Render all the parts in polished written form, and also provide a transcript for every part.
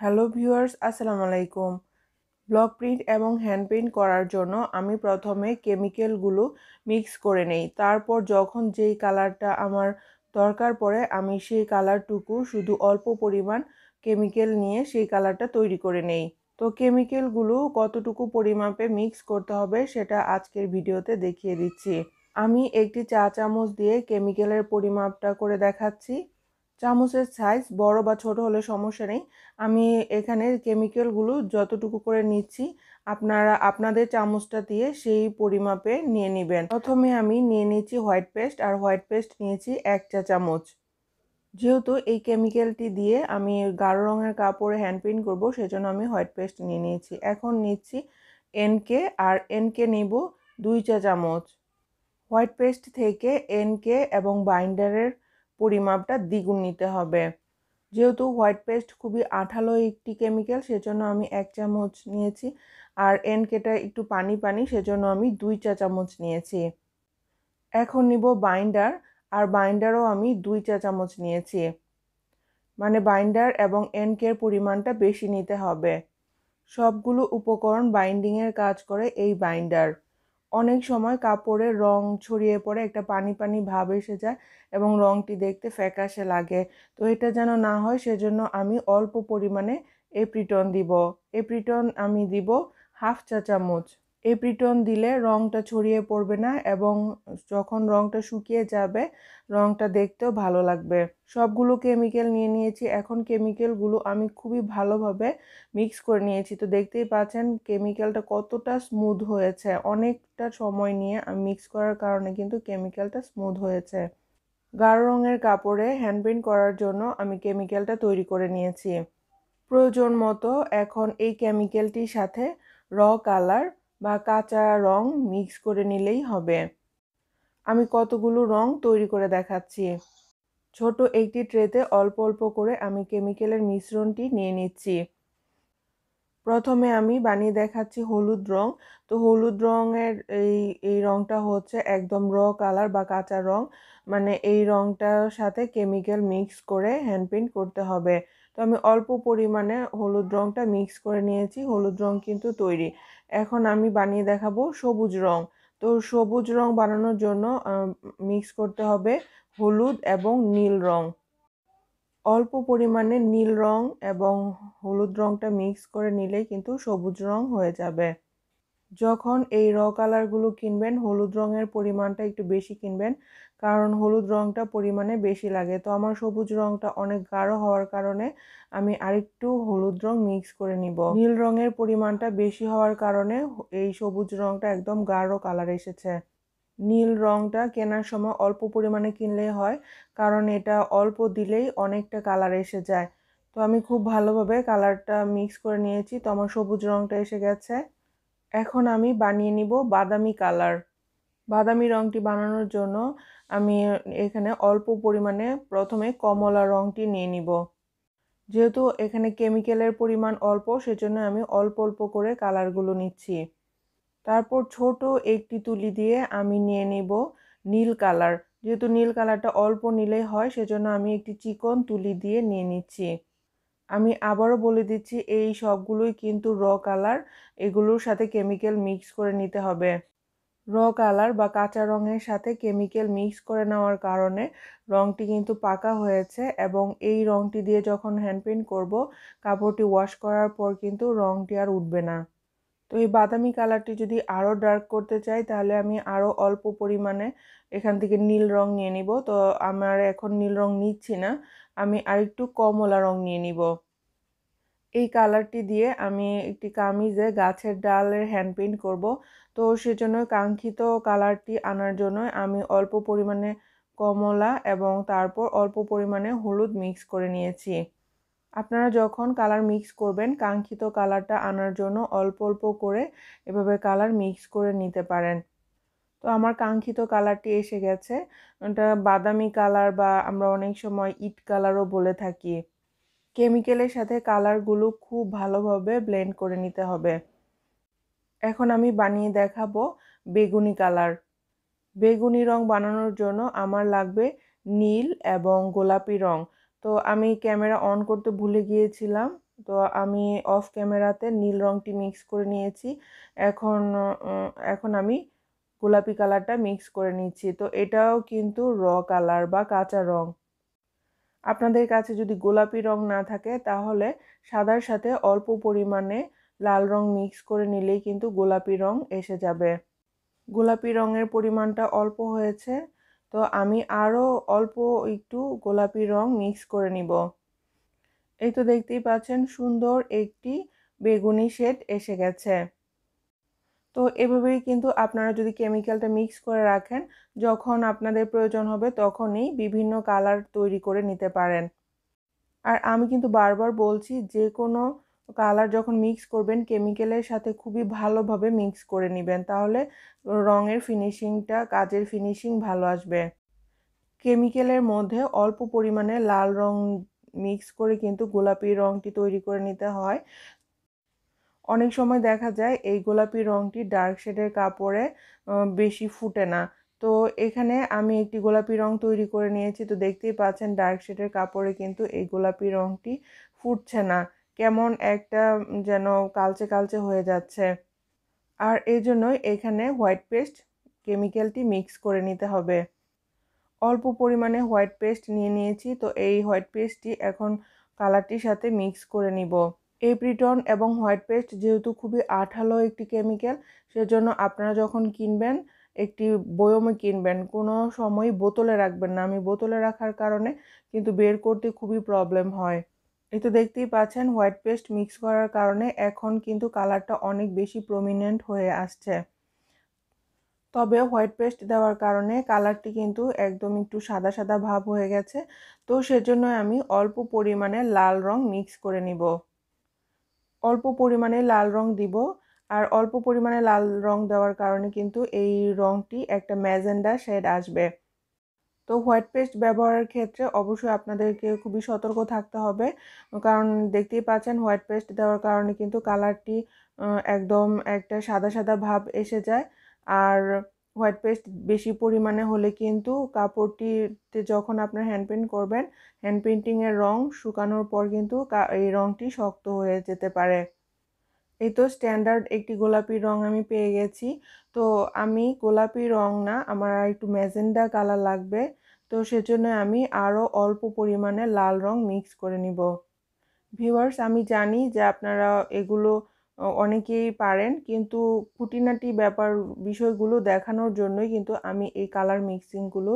Hello viewers, আসসালামু আলাইকুম। Block print এবং হ্যান্ড পেইন্ট করার জন্য আমি প্রথমে কেমিক্যালগুলো মিক্স করে নেই। তারপর যখন যেই কালারটা আমার দরকার পড়ে আমি সেই কালারটুকু শুধু অল্প পরিমাণ কেমিক্যাল নিয়ে সেই কালারটা তৈরি করে নেই। তো কেমিক্যালগুলো কতটুকু পরিমাপে মিক্স করতে হবে সেটা আজকের ভিডিওতে দেখিয়ে দিচ্ছি। আমি একটি চা চামচ দিয়ে কেমিক্যালের পরিমাপটা করে দেখাচ্ছি। চামচের সাইজ বড় বা ছোট হলে সমস্যা নেই। আমি এখানে কেমিক্যালগুলো যতটুকু করে নিচ্ছি আপনারা আপনাদের চামচটা দিয়ে সেই পরিমাপে নিয়ে নেবেন। প্রথমে আমি নিয়ে নিচ্ছি হোয়াইট পেস্ট, আর হোয়াইট পেস্ট নিয়েছি 1 চা চামচ। যেহেতু এই কেমিক্যালটি দিয়ে আমি গাঢ় রঙের কাপড়ে হ্যান্ড পেইন্ট করব, সেজন্য আমি হোয়াইট পেস্ট নিয়ে নিয়েছি। এখন নিচ্ছি এনকে, আর এনকে নিব 2 চা চামচ। হোয়াইট পেস্ট থেকে এনকে এবং বাইন্ডারের পরিমাপটা দ্বিগুণ নিতে হবে। যেহেতু হোয়াইট পেস্ট খুবই আঠালো একটি কেমিক্যাল, সেজন্য আমি 1 চামচ নিয়েছি, আর এনকেটা একটু পানি পানি, সেজন্য আমি 2 চা চামচ নিয়েছি। এখন নিব বাইন্ডার, আর বাইন্ডারও আমি 2 চা চামচ নিয়েছি। মানে বাইন্ডার এবং এনকের পরিমাণটা বেশি নিতে হবে। সবগুলো উপকরণ বাইন্ডিংয়ের কাজ করে এই বাইন্ডার। অনেক সময় কাপড়ের রং ছড়িয়ে পড়ে, একটা পানি পানি ভাব এসে যায় এবং রংটি দেখতে ফ্যাকাশে লাগে। তো এটা যেন না হয় সেজন্য আমি অল্প পরিমাণে এপ্রিটন দিব। এপ্রিটন আমি দিব 1/2 চা চামচ। এপ্রিটন দিলে রংটা ছড়িয়ে পড়বে না এবং যখন রংটা শুকিয়ে যাবে রংটা দেখতেও ভালো লাগবে। সবগুলো কেমিক্যাল নিয়ে নিয়েছি। এখন কেমিক্যালগুলো আমি খুবই ভালোভাবে মিক্স করে নিয়েছি। তো দেখতেই পাচ্ছেন কেমিক্যালটা কতটা স্মুথ হয়েছে। অনেকটা সময় নিয়ে আমি মিক্স করার কারণে কিন্তু কেমিক্যালটা স্মুথ হয়েছে। গাঢ় রঙের কাপড়ে হ্যান্ড পেইন্ট করার জন্য আমি কেমিক্যালটা তৈরি করে নিয়েছি। প্রয়োজন মতো এখন এই কেমিক্যালটির সাথে র কালার বা কাঁচা রং মিক্স করে নিলেই হবে। আমি কতগুলো রং তৈরি করে দেখাচ্ছি। ছোট একটি ট্রেতে অল্প অল্প করে আমি কেমিক্যালের মিশ্রণটি নিয়ে নিচ্ছি। প্রথমে আমি বানিয়ে দেখাচ্ছি হলুদ রং। তো হলুদ রঙের এই রংটা হচ্ছে একদম র কালার বা কাঁচা রং। মানে এই রংটার সাথে কেমিক্যাল মিক্স করে হ্যান্ড পেইন্ট করতে হবে। তো আমি অল্প পরিমাণে হলুদ রংটা মিক্স করে নিয়েছি। হলুদ রং কিন্তু তৈরি। এখন আমি বানিয়ে দেখাবো সবুজ রং। তো সবুজ রং বানানোর জন্য মিক্স করতে হবে হলুদ এবং নীল রং। অল্প পরিমাণে নীল রং এবং হলুদ রংটা মিক্স করে নিলেই কিন্তু সবুজ রং হয়ে যাবে। যখন এই র কালারগুলো কিনবেন হলুদ রঙের পরিমাণটা একটু বেশি কিনবেন, কারণ হলুদ রংটা পরিমাণে বেশি লাগে। তো আমার সবুজ রংটা অনেক গাঢ় হওয়ার কারণে আমি আরেকটু হলুদ রং মিক্স করে নিব। নীল রঙের পরিমাণটা বেশি হওয়ার কারণে এই সবুজ রংটা একদম গাঢ় কালার এসেছে। নীল রংটা কেনার সময় অল্প পরিমাণে কিনলেই হয়, কারণ এটা অল্প দিলেই অনেকটা কালার এসে যায়। তো আমি খুব ভালোভাবে কালারটা মিক্স করে নিয়েছি। তো আমার সবুজ রংটা এসে গেছে। এখন আমি বানিয়ে নিব বাদামি কালার। বাদামি রংটি বানানোর জন্য আমি এখানে অল্প পরিমাণে প্রথমে কমলা রংটি নিয়ে নিব। যেহেতু এখানে কেমিক্যালের পরিমাণ অল্প, সেজন্য আমি অল্প অল্প করে কালারগুলো নিচ্ছি। তারপর ছোট একটি তুলি দিয়ে আমি নিয়ে নিব নীল কালার। যেহেতু নীল কালারটা অল্প নিলেই হয়, সেজন্য আমি একটি চিকন তুলি দিয়ে নিয়ে নিচ্ছি। আমি আবারও বলে দিচ্ছি, এই সবগুলোই কিন্তু র কালার। এগুলোর সাথে কেমিক্যাল মিক্স করে নিতে হবে। র কালার বা কাঁচা রঙের সাথে কেমিক্যাল মিক্স করে নেওয়ার কারণে রংটি কিন্তু পাকা হয়েছে, এবং এই রংটি দিয়ে যখন হ্যান্ড পেইন্ট করব কাপড়টি ওয়াশ করার পর কিন্তু রংটি আর উঠবে না। তো এই বাদামি কালারটি যদি আরও ডার্ক করতে চাই তাহলে আমি আরও অল্প পরিমাণে এখান থেকে নীল রং নিয়ে নিব। তো আমার এখন নীল রং নিচ্ছি না, আমি আরেকটু কমলা রং নিয়ে নিব। এই কালারটি দিয়ে আমি একটি কামিজে গাছের ডালের হ্যান্ড পেইন্ট করব। তো সেজন্য কাঙ্ক্ষিত কালারটি আনার জন্য আমি অল্প পরিমাণে কমলা এবং তারপর অল্প পরিমাণে হলুদ মিক্স করে নিয়েছি। আপনারা যখন কালার মিক্স করবেন কাঙ্ক্ষিত কালারটা আনার জন্য অল্প অল্প করে এভাবে কালার মিক্স করে নিতে পারেন। তো আমার কাঙ্ক্ষিত কালারটি এসে গেছে। এটা বাদামি কালার বা আমরা অনেক সময় ইট কালারও বলে থাকি। কেমিক্যালের সাথে কালারগুলো খুব ভালোভাবে ব্লেন্ড করে নিতে হবে। এখন আমি বানিয়ে দেখাবো বেগুনি কালার। বেগুনি রং বানানোর জন্য আমার লাগবে নীল এবং গোলাপি রং। তো আমি ক্যামেরা অন করতে ভুলে গিয়েছিলাম, তো আমি অফ ক্যামেরাতে নীল রঙটি মিক্স করে নিয়েছি। এখন এখন আমি গোলাপি কালারটা মিক্স করে নিচ্ছি। তো এটাও কিন্তু র কালার বা কাঁচা রং। আপনাদের কাছে যদি গোলাপি রং না থাকে তাহলে সাদার সাথে অল্প পরিমাণে লাল রং মিক্স করে নিলেই কিন্তু গোলাপি রং এসে যাবে। গোলাপি রঙের পরিমাণটা অল্প হয়েছে, তো আমি আরও অল্প একটু গোলাপি রং মিক্স করে নিব। এই তো দেখতেই পাচ্ছেন সুন্দর একটি বেগুনি শেড এসে গেছে। তো এভাবেই কিন্তু আপনারা যদি কেমিক্যালটা মিক্স করে রাখেন, যখন আপনাদের প্রয়োজন হবে তখনই বিভিন্ন কালার তৈরি করে নিতে পারেন। আর আমি কিন্তু বারবার বলছি, যে কোনো কালার যখন মিক্স করবেন কেমিক্যালের সাথে খুবই ভালোভাবে মিক্স করে নেবেন, তাহলে রঙের ফিনিশিংটা, কাজের ফিনিশিং ভালো আসবে। কেমিক্যালের মধ্যে অল্প পরিমাণে লাল রং মিক্স করে কিন্তু গোলাপি রঙটি তৈরি করে নিতে হয়। অনেক সময় দেখা যায় এই গোলাপি রঙটি ডার্ক শেডের কাপড়ে বেশি ফুটে না। তো এখানে আমি একটি গোলাপি রং তৈরি করে নিয়েছি। তো দেখতেই পাচ্ছেন ডার্ক শেডের কাপড়ে কিন্তু এই গোলাপি রঙটি ফুটছে না, কেমন একটা যেন কালচে কালচে হয়ে যাচ্ছে। আর এই জন্যই এখানে হোয়াইট পেস্ট কেমিক্যালটি মিক্স করে নিতে হবে। অল্প পরিমাণে হোয়াইট পেস্ট নিয়ে নিয়েছি। তো এই হোয়াইট পেস্টটি এখন কালারটির সাথে মিক্স করে নিব। এপ্রিটন এবং হোয়াইট পেস্ট যেহেতু খুবই আঠালো একটি কেমিক্যাল, সেজন্য আপনারা যখন কিনবেন একটি বয়মে কিনবেন, কোনো সময় বোতলে রাখবেন না। আমি বোতলে রাখার কারণে কিন্তু বের করতে খুবই প্রবলেম হয়। এই তো দেখতেই পাচ্ছেন হোয়াইট পেস্ট মিক্স করার কারণে এখন কিন্তু কালারটা অনেক বেশি প্রমিনেন্ট হয়ে আসছে। তবে হোয়াইট পেস্ট দেওয়ার কারণে কালারটি কিন্তু একদম একটু সাদা সাদা ভাব হয়ে গেছে। তো সেজন্য আমি অল্প পরিমাণে লাল রং মিক্স করে নিব। অল্প পরিমাণে লাল রং দিব। আর অল্প পরিমাণে লাল রং দেওয়ার কারণে কিন্তু এই রংটি একটা ম্যাজেন্ডা শেড আসবে। তো হোয়াইট পেস্ট ব্যবহারের ক্ষেত্রে অবশ্যই আপনাদেরকে খুবই সতর্ক থাকতে হবে, কারণ দেখতেই পাচ্ছেন হোয়াইট পেস্ট দেওয়ার কারণে কিন্তু কালারটি একদম একটা সাদা সাদা ভাব এসে যায়। আর হোয়াইট পেস্ট বেশি পরিমাণে হলে কিন্তু কাপড়টিতে যখন আপনার হ্যান্ড পেইন্ট করবেন, হ্যান্ড পেইন্টিংয়ের রং শুকানোর পর কিন্তু এই রংটি শক্ত হয়ে যেতে পারে। এই তো স্ট্যান্ডার্ড একটি গোলাপি রং আমি পেয়ে গেছি। তো আমি গোলাপি রং না, আমার আর একটু ম্যাজেন্ডা কালার লাগবে। তো সেজন্য আমি আরও অল্প পরিমাণে লাল রং মিক্স করে নিব। ভিউয়ার্স, আমি জানি যে আপনারা এগুলো অনেকেই পারেন, কিন্তু খুঁটিনাটি বিষয়গুলো দেখানোর জন্যই কিন্তু আমি এই কালার মিক্সিংগুলো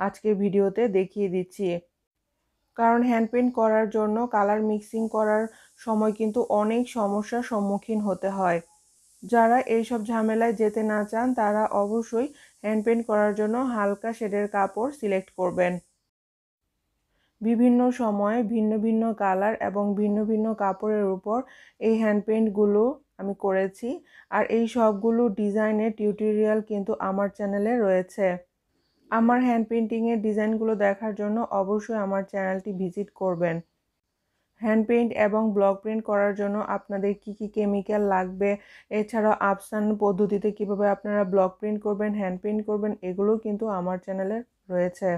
আজকের ভিডিওতে দেখিয়ে দিচ্ছি। কারণ হ্যান্ড পেইন্ট করার জন্য কালার মিক্সিং করার সময় কিন্তু অনেক সমস্যার সম্মুখীন হতে হয়। যারা এইসব ঝামেলায় যেতে না চান তারা অবশ্যই হ্যান্ড পেইন্ট করার জন্য হালকা শেডের কাপড় সিলেক্ট করবেন। বিভিন্ন সময়ে ভিন্ন ভিন্ন কালার এবং ভিন্ন ভিন্ন কাপড়ের উপর এই হ্যান্ড পেইন্টগুলো আমি করেছি। আর এই সবগুলো ডিজাইনের টিউটোরিয়াল কিন্তু আমার চ্যানেলে রয়েছে। আমার হ্যান্ড পেইন্টিংয়ের ডিজাইনগুলো দেখার জন্য অবশ্যই আমার চ্যানেলটি ভিজিট করবেন। হ্যান্ড পেইন্ট এবং ব্লক প্রিন্ট করার জন্য আপনাদের কি কি কেমিক্যাল লাগবে, এছাড়াও আফসান পদ্ধতিতে কিভাবে আপনারা ব্লক প্রিন্ট করবেন, হ্যান্ড পেইন্ট করবেন, এগুলো কিন্তু আমার চ্যানেলে রয়েছে।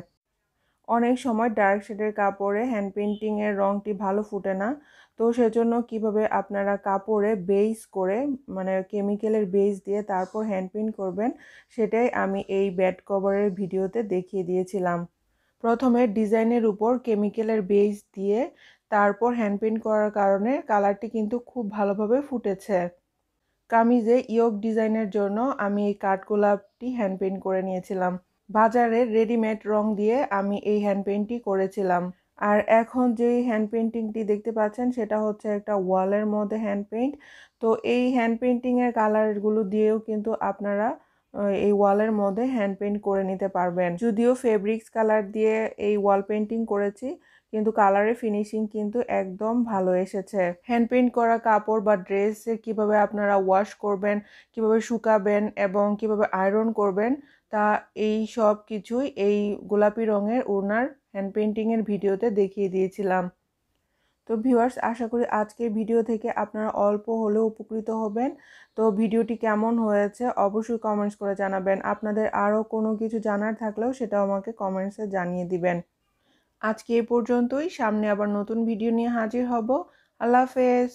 অনেক সময় ডার্ক শেডের কাপড়ে হ্যান্ড পেইন্টিংয়ের রঙটি ভালো ফুটে না। তো সেজন্য কিভাবে আপনারা কাপড়ে বেস করে, মানে কেমিক্যালের বেস দিয়ে তারপর হ্যান্ড পেইন্ট করবেন, সেটাই আমি এই ব্যাড কভারের ভিডিওতে দেখিয়ে দিয়েছিলাম। প্রথমে ডিজাইনের উপর কেমিক্যালের বেস দিয়ে তারপর হ্যান্ড পেইন্ট করার কারণে কালারটি কিন্তু খুব ভালোভাবে ফুটেছে। কামিজে ইয়োগ ডিজাইনের জন্য আমি এই কাঠগোলাপটি হ্যান্ড পেইন্ট করে নিয়েছিলাম। বাজারে রেডিমেড রং দিয়ে আমি এই হ্যান্ড পেইন্টটি করেছিলাম। আর এখন যে হ্যান্ড পেইন্টিংটি দেখতে পাচ্ছেন সেটা হচ্ছে একটা ওয়ালের মধ্যে হ্যান্ড পেইন্ট। তো এই হ্যান্ড পেইন্টিংয়ের কালারগুলো দিয়েও কিন্তু আপনারা এই ওয়ালের মধ্যে হ্যান্ড পেইন্ট করে নিতে পারবেন। যদিও ফেব্রিক্স কালার দিয়ে এই ওয়াল পেইন্টিং করেছি, কিন্তু কালারের ফিনিশিং কিন্তু একদম ভালো এসেছে। হ্যান্ড পেইন্ট করা কাপড় বা ড্রেসে কিভাবে আপনারা ওয়াশ করবেন, কিভাবে শুকাবেন এবং কিভাবে আয়রন করবেন, তা এই সব কিছুই এই গোলাপি রঙের ওড়নার হ্যান্ড পেইন্টিংয়ের ভিডিওতে দেখিয়ে দিয়েছিলাম। তো ভিউয়ার্স, আশা করি আজকের ভিডিও থেকে আপনারা অল্প হলেও উপকৃত হবেন। তো ভিডিওটি কেমন হয়েছে অবশ্যই কমেন্টস করে জানাবেন। আপনাদের আরও কোনো কিছু জানার থাকলেও সেটাও আমাকে কমেন্টসে জানিয়ে দিবেন। আজকে এই পর্যন্তই। সামনে আবার নতুন ভিডিও নিয়ে হাজির হব। আল্লাহ হাফেজ।